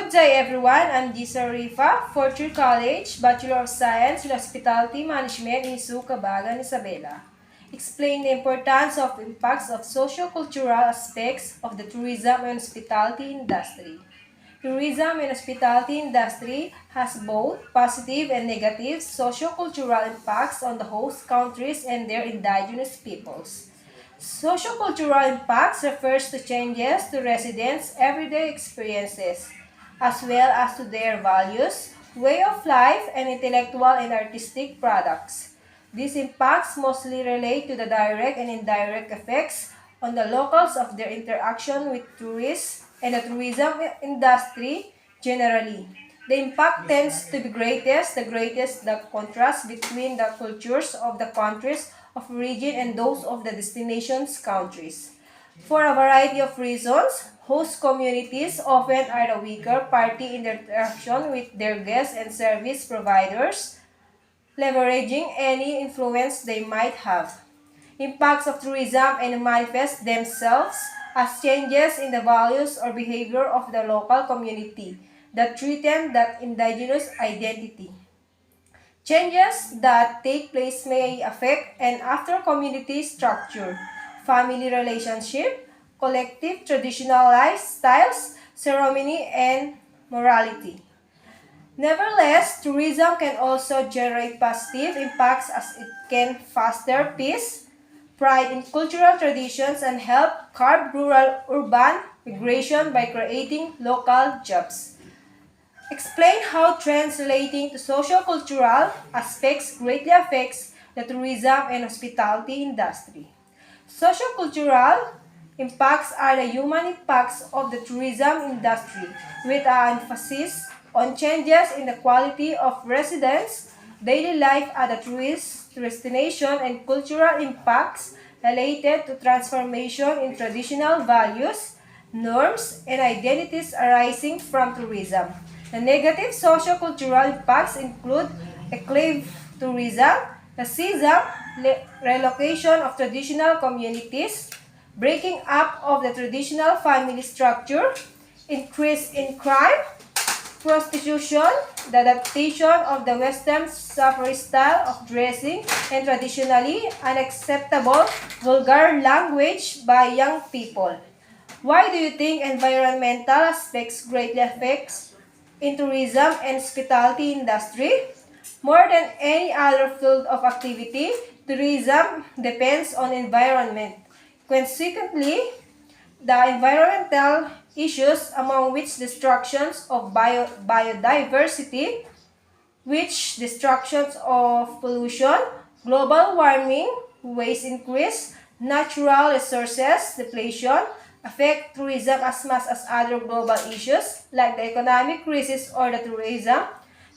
Good day everyone, I'm Disa Rifa, fourth year college, Bachelor of Science in Hospitality Management in Sucabagan, Isabela. Explain the importance of impacts of socio-cultural aspects of the tourism and hospitality industry. Tourism and hospitality industry has both positive and negative socio-cultural impacts on the host countries and their indigenous peoples. Sociocultural impacts refers to changes to residents' everyday experiences, as well as to their values, way of life, and intellectual and artistic products. These impacts mostly relate to the direct and indirect effects on the locals of their interaction with tourists and the tourism industry generally. The impact tends to be the greatest the contrast between the cultures of the countries of origin and those of the destination's countries. For a variety of reasons, host communities often are the weaker party in their interaction with their guests and service providers, leveraging any influence they might have. Impacts of tourism and manifest themselves as changes in the values or behavior of the local community that threaten that indigenous identity. Changes that take place may affect and after community structure, family relationship, collective traditional lifestyles, ceremony, and morality. Nevertheless, tourism can also generate positive impacts as it can foster peace, pride in cultural traditions, and help curb rural-urban migration by creating local jobs. Explain how trends relating to socio-cultural aspects greatly affects the tourism and hospitality industry. Socio-cultural impacts are the human impacts of the tourism industry with an emphasis on changes in the quality of residents, daily life at a tourist destination, and cultural impacts related to transformation in traditional values, norms, and identities arising from tourism. The negative socio-cultural impacts include eclave tourism, racism, relocation of traditional communities, breaking up of the traditional family structure, increase in crime, prostitution, the adaptation of the Western safari style of dressing, and traditionally unacceptable vulgar language by young people. Why do you think environmental aspects greatly affects in tourism and hospitality industry? More than any other field of activity, tourism depends on environment. Consequently, the environmental issues among which destructions of biodiversity, which destructions of pollution, global warming, waste increase, natural resources depletion, affect tourism as much as other global issues like the economic crisis or the tourism.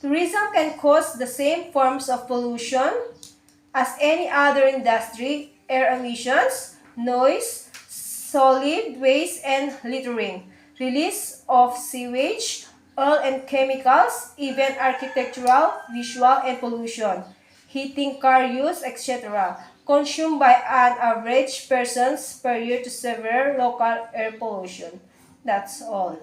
Tourism can cause the same forms of pollution as any other industry, air emissions, noise, solid waste and littering, release of sewage, oil and chemicals, even architectural, visual and pollution, heating, car use, etc., consumed by an average persons per year to severe local air pollution. That's all.